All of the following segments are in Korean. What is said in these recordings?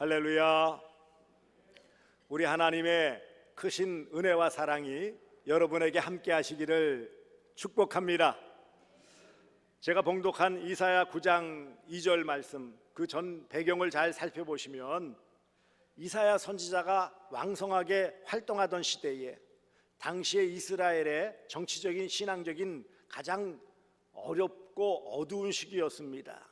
할렐루야. 우리 하나님의 크신 은혜와 사랑이 여러분에게 함께 하시기를 축복합니다. 제가 봉독한 이사야 9장 2절 말씀, 그 전 배경을 잘 살펴보시면 이사야 선지자가 왕성하게 활동하던 시대에 당시의 이스라엘의 정치적인 신앙적인 가장 어렵고 어두운 시기였습니다.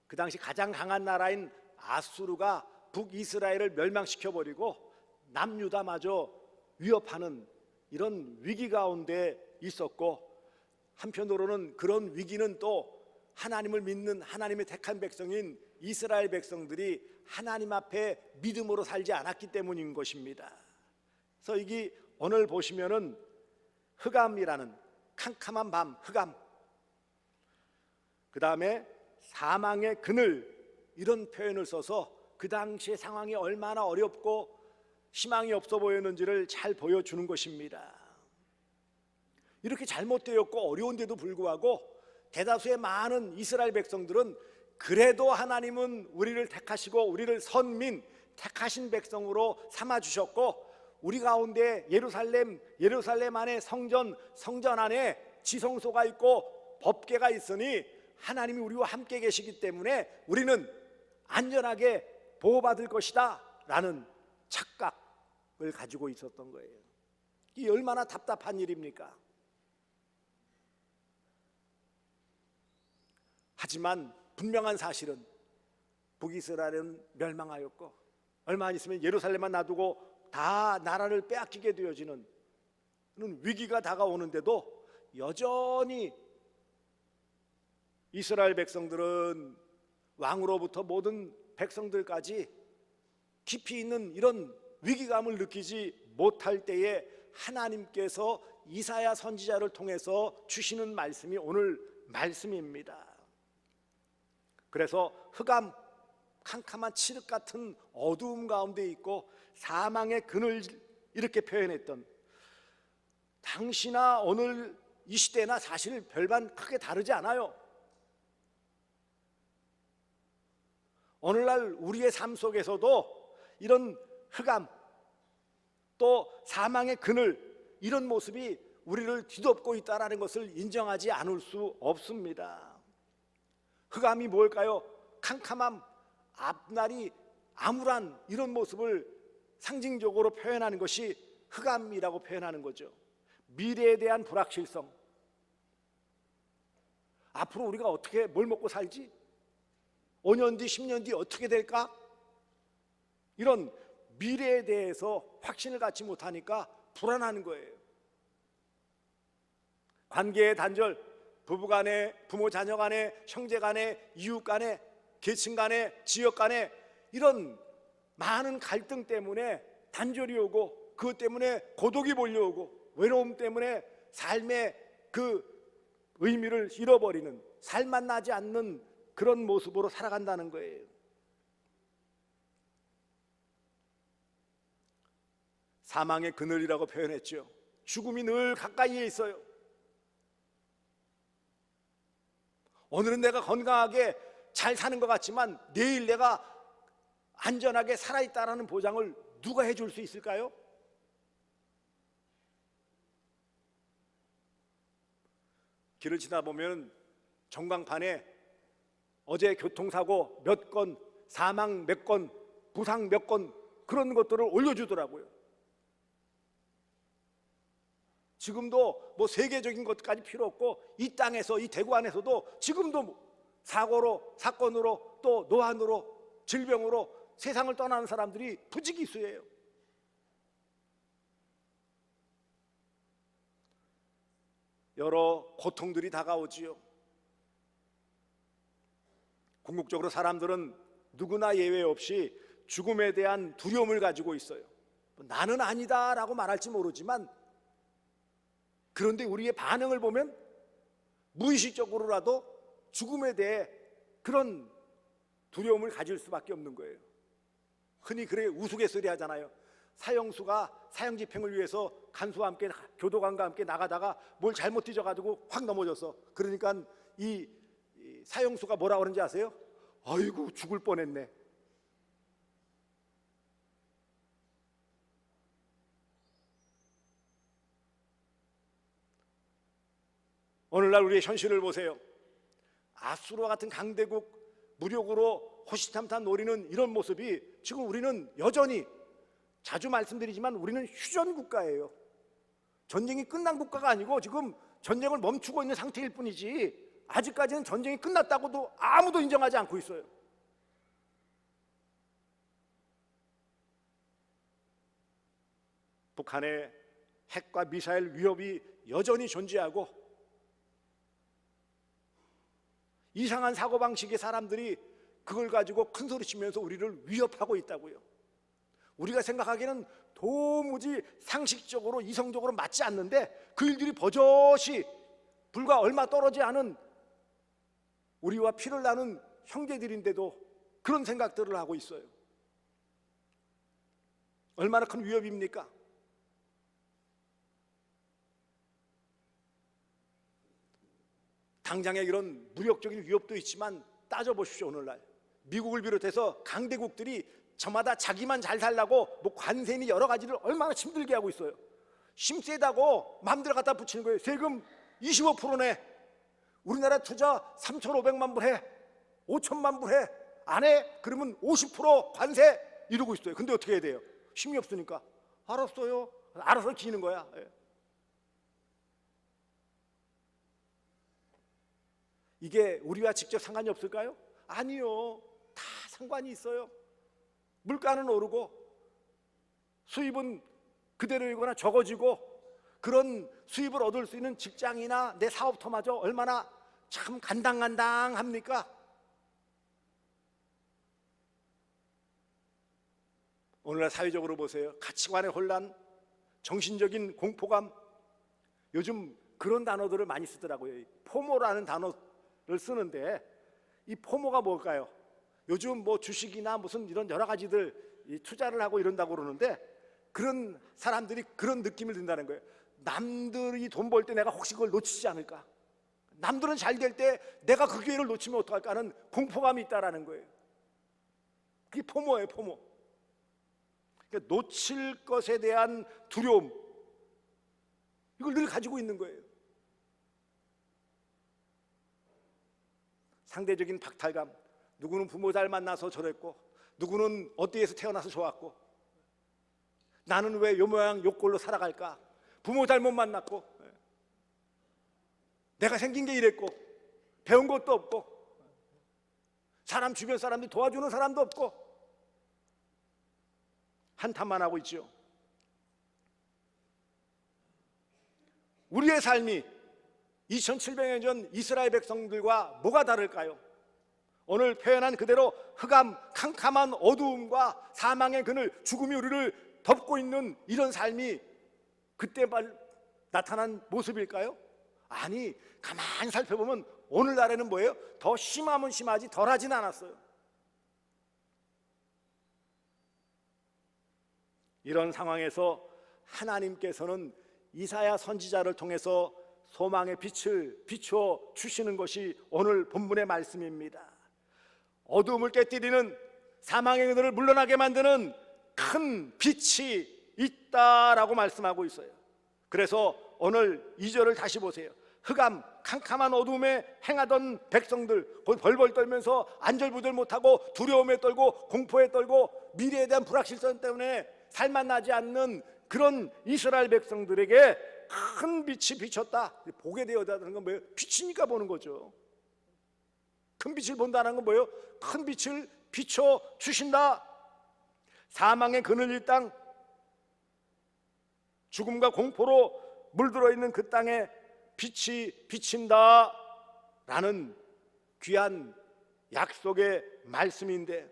그 당시 가장 강한 나라인 아수르가 북이스라엘을 멸망시켜버리고 남유다마저 위협하는 이런 위기 가운데 있었고, 한편으로는 그런 위기는 또 하나님을 믿는 하나님의 택한 백성인 이스라엘 백성들이 하나님 앞에 믿음으로 살지 않았기 때문인 것입니다. 그래서 이게 오늘 보시면은 흑암이라는 캄캄한 밤, 흑암, 그 다음에 사망의 그늘, 이런 표현을 써서 그 당시의 상황이 얼마나 어렵고 희망이 없어 보였는지를 잘 보여주는 것입니다. 이렇게 잘못되었고 어려운데도 불구하고 대다수의 많은 이스라엘 백성들은 그래도 하나님은 우리를 택하시고 우리를 선민, 택하신 백성으로 삼아주셨고, 우리 가운데 예루살렘 안에 성전 안에 지성소가 있고 법궤가 있으니 하나님이 우리와 함께 계시기 때문에 우리는 안전하게 보호받을 것이다 라는 착각을 가지고 있었던 거예요. 이게 얼마나 답답한 일입니까? 하지만 분명한 사실은 북이스라엘은 멸망하였고 얼마 안 있으면 예루살렘만 놔두고 다 나라를 빼앗기게 되어지는 위기가 다가오는데도 여전히 이스라엘 백성들은 왕으로부터 모든 백성들까지 깊이 있는 이런 위기감을 느끼지 못할 때에 하나님께서 이사야 선지자를 통해서 주시는 말씀이 오늘 말씀입니다. 그래서 흑암, 캄캄한 칠흑 같은 어두움 가운데 있고 사망의 그늘, 이렇게 표현했던, 당시나 오늘 이 시대나 사실 별반 크게 다르지 않아요. 오늘날 우리의 삶 속에서도 이런 흑암, 또 사망의 그늘, 이런 모습이 우리를 뒤덮고 있다는 것을 인정하지 않을 수 없습니다. 흑암이 뭘까요? 캄캄함, 앞날이 암울한 이런 모습을 상징적으로 표현하는 것이 흑암이라고 표현하는 거죠. 미래에 대한 불확실성, 앞으로 우리가 어떻게 뭘 먹고 살지? 5년 뒤, 10년 뒤 어떻게 될까? 이런 미래에 대해서 확신을 갖지 못하니까 불안한 거예요. 관계의 단절, 부부 간에, 부모 자녀 간에, 형제 간에, 이웃 간에, 계층 간에, 지역 간에 이런 많은 갈등 때문에 단절이 오고, 그것 때문에 고독이 몰려오고, 외로움 때문에 삶의 그 의미를 잃어버리는, 살맛 나지 않는 그런 모습으로 살아간다는 거예요. 사망의 그늘이라고 표현했죠. 죽음이 늘 가까이에 있어요. 오늘은 내가 건강하게 잘 사는 것 같지만 내일 내가 안전하게 살아있다는 보장을 누가 해줄 수 있을까요? 길을 지나 보면 전광판에 어제 교통사고 몇 건, 사망 몇 건, 부상 몇 건, 그런 것들을 올려주더라고요. 지금도 뭐 세계적인 것까지 필요 없고 이 땅에서, 이 대구 안에서도 지금도 사고로, 사건으로, 또 노안으로, 질병으로 세상을 떠나는 사람들이 부지기수예요. 여러 고통들이 다가오지요. 궁극적으로 사람들은 누구나 예외 없이 죽음에 대한 두려움을 가지고 있어요. 나는 아니다라고 말할지 모르지만, 그런데 우리의 반응을 보면 무의식적으로라도 죽음에 대해 그런 두려움을 가질 수밖에 없는 거예요. 흔히 그래 우스갯소리 하잖아요. 사형수가 사형집행을 위해서 간수와 함께, 교도관과 함께 나가다가 뭘 잘못 뒤져가지고 확 넘어졌어. 그러니까 이 사형수가 뭐라 그러는지 아세요? 아이고 죽을 뻔했네. 오늘날 우리의 현실을 보세요. 아수르와 같은 강대국 무력으로 호시탐탐 노리는 이런 모습이 지금 우리는 여전히, 자주 말씀드리지만 우리는 휴전 국가예요. 전쟁이 끝난 국가가 아니고 지금 전쟁을 멈추고 있는 상태일 뿐이지 아직까지는 전쟁이 끝났다고도 아무도 인정하지 않고 있어요. 북한의 핵과 미사일 위협이 여전히 존재하고 이상한 사고방식의 사람들이 그걸 가지고 큰소리치면서 우리를 위협하고 있다고요. 우리가 생각하기에는 도무지 상식적으로 이성적으로 맞지 않는데 그 일들이 버젓이 불과 얼마 떨어지지 않은 우리와 피를 나눈 형제들인데도 그런 생각들을 하고 있어요. 얼마나 큰 위협입니까? 당장의 이런 무력적인 위협도 있지만 따져보십시오. 오늘날 미국을 비롯해서 강대국들이 저마다 자기만 잘 살라고 뭐 관세니 여러 가지를 얼마나 힘들게 하고 있어요. 힘 세다고 마음대로 갖다 붙이는 거예요. 세금 25%네. 우리나라 투자 3,500만 불 해, 5천만 불 해, 안 해? 그러면 50% 관세 이러고 있어요. 근데 어떻게 해야 돼요? 힘이 없으니까 알았어요. 알아서 기는 거야. 이게 우리와 직접 상관이 없을까요? 아니요. 다 상관이 있어요. 물가는 오르고 수입은 그대로이거나 적어지고 그런 수입을 얻을 수 있는 직장이나 내 사업터마저 얼마나 참 간당간당합니까? 오늘날 사회적으로 보세요. 가치관의 혼란, 정신적인 공포감, 요즘 그런 단어들을 많이 쓰더라고요. 포모라는 단어를 쓰는데 이 포모가 뭘까요? 요즘 뭐 주식이나 무슨 이런 여러 가지들 투자를 하고 이런다고 그러는데 그런 사람들이 그런 느낌을 든다는 거예요. 남들이 돈 벌 때 내가 혹시 그걸 놓치지 않을까? 남들은 잘 될 때 내가 그 기회를 놓치면 어떡할까 하는 공포감이 있다라는 거예요. 그게 포모예요, 포모. 그러니까 놓칠 것에 대한 두려움, 이걸 늘 가지고 있는 거예요. 상대적인 박탈감, 누구는 부모 잘 만나서 저랬고 누구는 어디에서 태어나서 좋았고 나는 왜 요 모양 요 꼴로 살아갈까? 부모 잘못 만났고 내가 생긴 게 이랬고 배운 것도 없고 사람 주변 사람들이 도와주는 사람도 없고 한탄만 하고 있죠. 우리의 삶이 2700년 전 이스라엘 백성들과 뭐가 다를까요? 오늘 표현한 그대로 흑암, 캄캄한 어두움과 사망의 그늘, 죽음이 우리를 덮고 있는 이런 삶이 그때 나타난 모습일까요? 아니, 가만히 살펴보면 오늘날에는 뭐예요? 더 심하면 심하지 덜하진 않았어요. 이런 상황에서 하나님께서는 이사야 선지자를 통해서 소망의 빛을 비추어 주시는 것이 오늘 본문의 말씀입니다. 어두움을 깨뜨리는 사망의 그늘을 물러나게 만드는 큰 빛이 있다라고 말씀하고 있어요. 그래서 오늘 2절을 다시 보세요. 흑암, 캄캄한 어두움에 행하던 백성들 벌벌 떨면서 안절부절 못하고 두려움에 떨고 공포에 떨고 미래에 대한 불확실성 때문에 살만 나지 않는 그런 이스라엘 백성들에게 큰 빛이 비쳤다. 보게 되었다는 건 뭐예요? 빛이니까 보는 거죠. 큰 빛을 본다는 건 뭐예요? 큰 빛을 비춰 주신다. 사망의 그늘일 땅, 죽음과 공포로 물들어 있는 그 땅에 빛이 비친다 라는 귀한 약속의 말씀인데,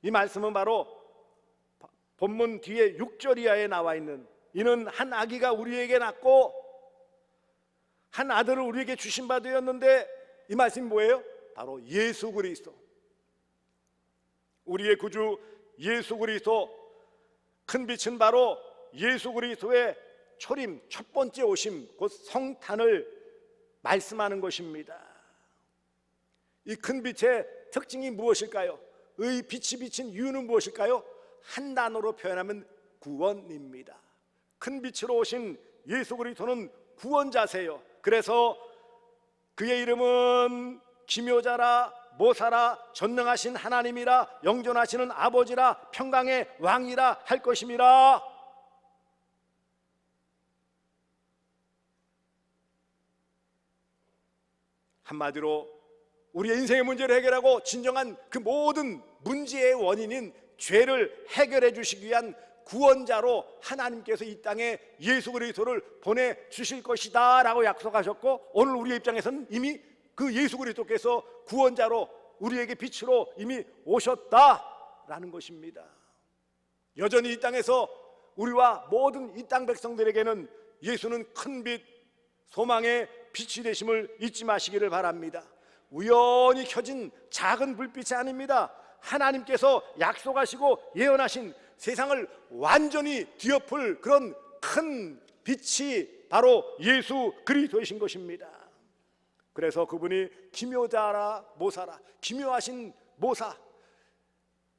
이 말씀은 바로 본문 뒤에 6절 이하에 나와 있는 이는 한 아기가 우리에게 낳고 한 아들을 우리에게 주신 바 되었는데, 이 말씀이 뭐예요? 바로 예수 그리스도, 우리의 구주 예수 그리스도. 큰 빛은 바로 예수 그리스도의 초림, 첫 번째 오심, 곧 성탄을 말씀하는 것입니다. 이 큰 빛의 특징이 무엇일까요? 의 빛이 비친 이유는 무엇일까요? 한 단어로 표현하면 구원입니다. 큰 빛으로 오신 예수 그리스도는 구원자세요. 그래서 그의 이름은 기묘자라 모사라 전능하신 하나님이라 영존하시는 아버지라 평강의 왕이라 할 것임이라. 한마디로 우리의 인생의 문제를 해결하고 진정한 그 모든 문제의 원인인 죄를 해결해 주시기 위한 구원자로 하나님께서 이 땅에 예수 그리스도를 보내주실 것이다 라고 약속하셨고, 오늘 우리의 입장에서는 이미 그 예수 그리스도께서 구원자로 우리에게 빛으로 이미 오셨다라는 것입니다. 여전히 이 땅에서 우리와 모든 이 땅 백성들에게는 예수는 큰 빛, 소망의 빛이 되심을 잊지 마시기를 바랍니다. 우연히 켜진 작은 불빛이 아닙니다. 하나님께서 약속하시고 예언하신 세상을 완전히 뒤엎을 그런 큰 빛이 바로 예수 그리스도이신 것입니다. 그래서 그분이 기묘자라 모사라, 기묘하신 모사,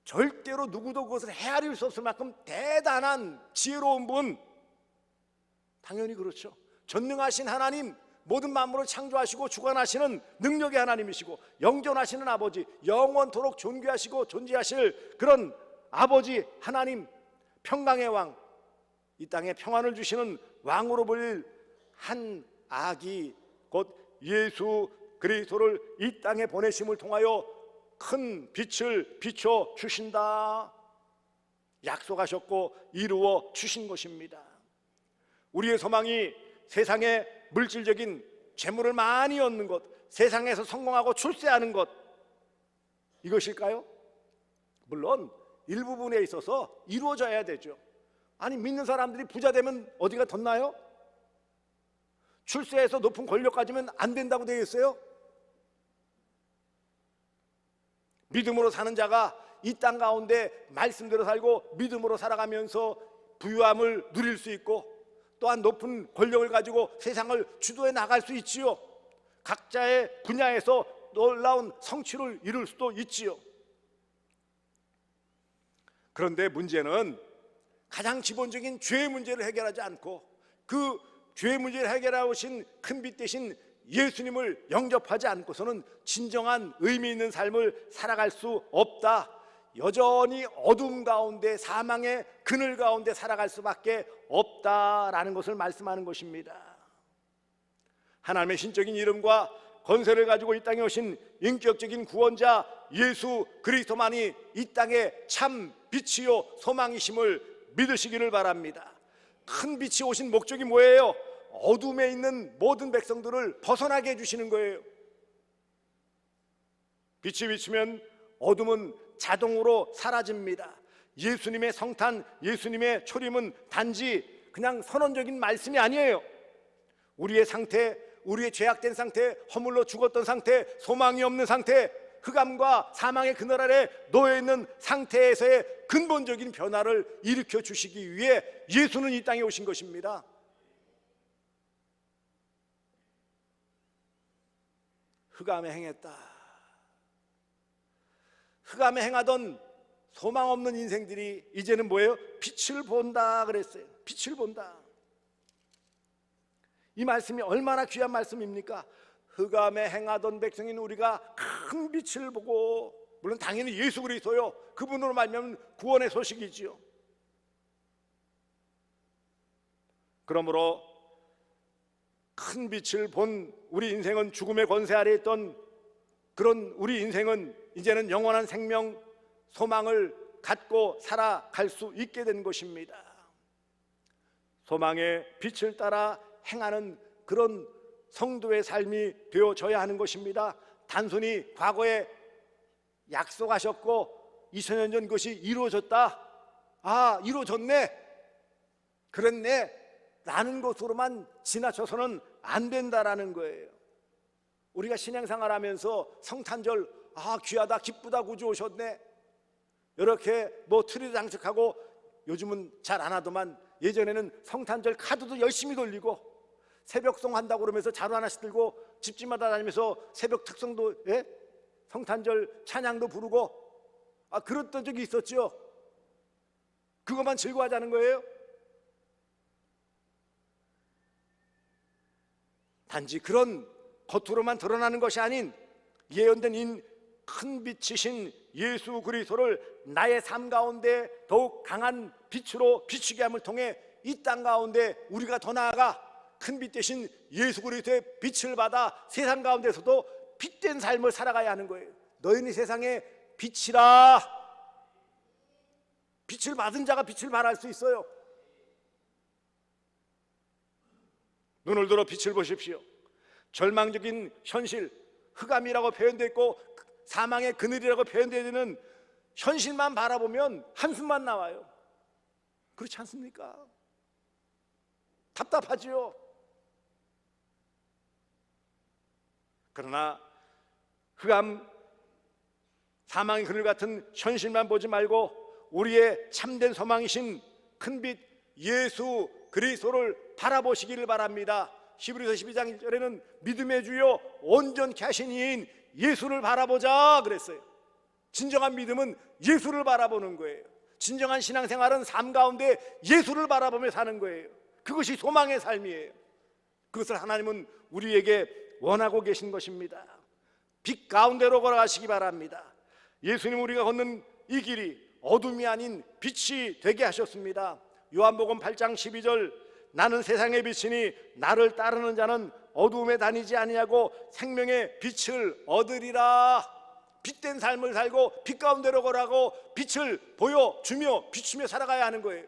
절대로 누구도 그것을 헤아릴 수 없을 만큼 대단한 지혜로운 분, 당연히 그렇죠. 전능하신 하나님, 모든 만물을 창조하시고 주관하시는 능력의 하나님이시고 영존하시는 아버지, 영원토록 존귀하시고 존재하실 그런 아버지 하나님, 평강의 왕, 이 땅에 평안을 주시는 왕으로 불릴 한 아기 곧 예수 그리스도를 이 땅에 보내심을 통하여 큰 빛을 비춰 주신다 약속하셨고 이루어 주신 것입니다. 우리의 소망이 세상에 물질적인 재물을 많이 얻는 것, 세상에서 성공하고 출세하는 것, 이것일까요? 물론 일부분에 있어서 이루어져야 되죠. 아니, 믿는 사람들이 부자 되면 어디가 덧나요? 출세해서 높은 권력 가지면 안 된다고 되어 있어요? 믿음으로 사는 자가 이 땅 가운데 말씀대로 살고 믿음으로 살아가면서 부유함을 누릴 수 있고, 또한 높은 권력을 가지고 세상을 주도해 나갈 수 있지요. 각자의 분야에서 놀라운 성취를 이룰 수도 있지요. 그런데 문제는 가장 기본적인 죄의 문제를 해결하지 않고 그 죄의 문제를 해결하신 큰 빛 대신 예수님을 영접하지 않고서는 진정한 의미 있는 삶을 살아갈 수 없다. 여전히 어둠 가운데, 사망의 그늘 가운데 살아갈 수밖에 없다라는 것을 말씀하는 것입니다. 하나님의 신적인 이름과 권세를 가지고 이 땅에 오신 인격적인 구원자 예수 그리스도만이 이 땅에 참 빛이요 소망이심을 믿으시기를 바랍니다. 큰 빛이 오신 목적이 뭐예요? 어둠에 있는 모든 백성들을 벗어나게 해주시는 거예요. 빛이 비치면 어둠은 자동으로 사라집니다. 예수님의 성탄, 예수님의 초림은 단지 그냥 선언적인 말씀이 아니에요. 우리의 상태, 우리의 죄악된 상태, 허물로 죽었던 상태, 소망이 없는 상태, 흑암과 사망의 그늘 아래 놓여있는 상태에서의 근본적인 변화를 일으켜 주시기 위해 예수는 이 땅에 오신 것입니다. 흑암에 행했다. 흑암에 행하던 소망 없는 인생들이 이제는 뭐예요? 빛을 본다 그랬어요. 빛을 본다. 이 말씀이 얼마나 귀한 말씀입니까? 흑암에 행하던 백성인 우리가 큰 빛을 보고, 물론 당연히 예수 그리스도요, 그분으로 말미암은 구원의 소식이지요. 그러므로 큰 빛을 본 우리 인생은 죽음의 권세 아래 있던 그런 우리 인생은 이제는 영원한 생명, 소망을 갖고 살아갈 수 있게 된 것입니다. 소망의 빛을 따라 행하는 그런 성도의 삶이 되어져야 하는 것입니다. 단순히 과거에 약속하셨고 2000년 전 그것이 이루어졌다, 아 이루어졌네, 그랬네 라는 것으로만 지나쳐서는 안 된다라는 거예요. 우리가 신앙생활하면서 성탄절, 아 귀하다, 기쁘다, 구주 오셨네, 이렇게 뭐 트리 장식하고, 요즘은 잘 안 하더만 예전에는 성탄절 카드도 열심히 돌리고 새벽송 한다고 그러면서 자루 하나씩 들고 집집마다 다니면서 새벽 특성도, 예? 성탄절 찬양도 부르고, 아 그랬던 적이 있었죠. 그것만 즐거워하자는 거예요? 단지 그런 겉으로만 드러나는 것이 아닌 예언된 이 큰 빛이신 예수 그리스도를 나의 삶 가운데 더욱 강한 빛으로 비추게 함을 통해 이 땅 가운데 우리가 더 나아가 큰 빛 대신 예수 그리스도의 빛을 받아 세상 가운데서도 빛된 삶을 살아가야 하는 거예요. 너희는 세상의 빛이라. 빛을 받은 자가 빛을 발할 수 있어요. 눈을 들어 빛을 보십시오. 절망적인 현실, 흑암이라고 표현되어 있고 사망의 그늘이라고 표현되어 있는 현실만 바라보면 한숨만 나와요. 그렇지 않습니까? 답답하지요. 그러나 흑암, 사망의 그늘 같은 현실만 보지 말고 우리의 참된 소망이신 큰빛 예수 그리스도를 바라보시기를 바랍니다. 히브리서 12장 1절에는 믿음의 주요 온전케 하신 이인 예수를 바라보자 그랬어요. 진정한 믿음은 예수를 바라보는 거예요. 진정한 신앙생활은 삶 가운데 예수를 바라보며 사는 거예요. 그것이 소망의 삶이에요. 그것을 하나님은 우리에게 원하고 계신 것입니다. 빛 가운데로 걸어가시기 바랍니다. 예수님 우리가 걷는 이 길이 어둠이 아닌 빛이 되게 하셨습니다. 요한복음 8장 12절 나는 세상의 빛이니 나를 따르는 자는 어두움에 다니지 아니하고 생명의 빛을 얻으리라. 빛된 삶을 살고 빛 가운데로 걸어가고 빛을 보여주며 비추며 살아가야 하는 거예요.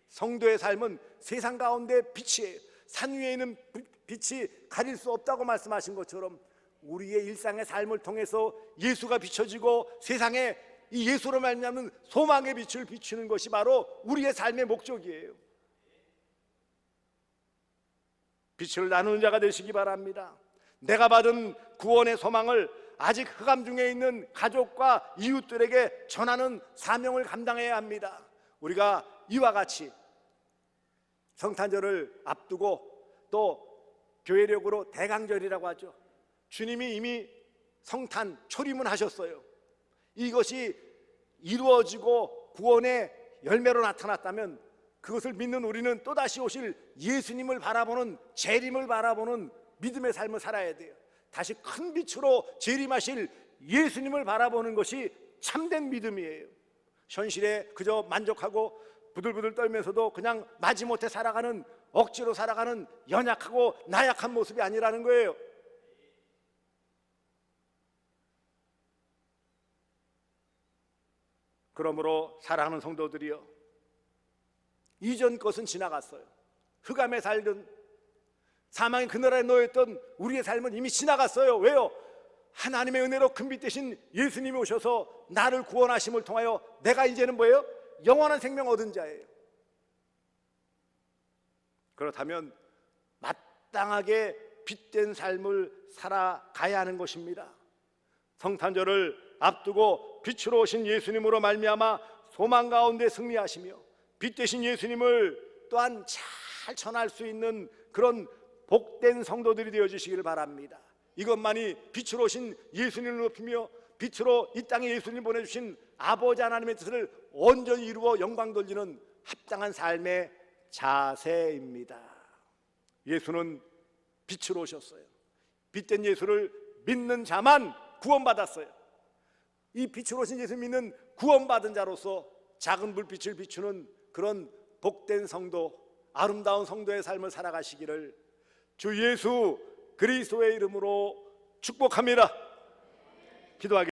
성도의 삶은 세상 가운데 빛이에요. 산 위에 있는 빛이 가릴 수 없다고 말씀하신 것처럼 우리의 일상의 삶을 통해서 예수가 비춰지고 세상에 이 예수로 말미암는 소망의 빛을 비추는 것이 바로 우리의 삶의 목적이에요. 빛을 나누는 자가 되시기 바랍니다. 내가 받은 구원의 소망을 아직 흑암 중에 있는 가족과 이웃들에게 전하는 사명을 감당해야 합니다. 우리가 이와 같이 성탄절을 앞두고 또 교회력으로 대강절이라고 하죠. 주님이 이미 성탄 초림은 하셨어요. 이것이 이루어지고 구원의 열매로 나타났다면 그것을 믿는 우리는 또다시 오실 예수님을 바라보는 재림을 바라보는 믿음의 삶을 살아야 돼요. 다시 큰 빛으로 재림하실 예수님을 바라보는 것이 참된 믿음이에요. 현실에 그저 만족하고 부들부들 떨면서도 그냥 마지못해 살아가는 억지로 살아가는 연약하고 나약한 모습이 아니라는 거예요. 그러므로 사랑하는 성도들이여, 이전 것은 지나갔어요. 흑암에 살던 사망의 그늘 아래 놓여있던 우리의 삶은 이미 지나갔어요. 왜요? 하나님의 은혜로 큰빛 대신 예수님이 오셔서 나를 구원하심을 통하여 내가 이제는 뭐예요? 영원한 생명 얻은 자예요. 그렇다면 마땅하게 빛된 삶을 살아가야 하는 것입니다. 성탄절을 앞두고 빛으로 오신 예수님으로 말미암아 소망 가운데 승리하시며 빛 대신 예수님을 또한 잘 전할 수 있는 그런 복된 성도들이 되어주시기를 바랍니다. 이것만이 빛으로 오신 예수님을 높이며 빛으로 이 땅에 예수님 보내주신 아버지 하나님의 뜻을 온전히 이루어 영광 돌리는 합당한 삶의 자세입니다. 예수는 빛으로 오셨어요. 빛된 예수를 믿는 자만 구원받았어요. 이 빛으로 오신 예수 믿는 구원받은 자로서 작은 불빛을 비추는 그런 복된 성도, 아름다운 성도의 삶을 살아가시기를 주 예수 그리스도의 이름으로 축복합니다. 기도하겠습니다.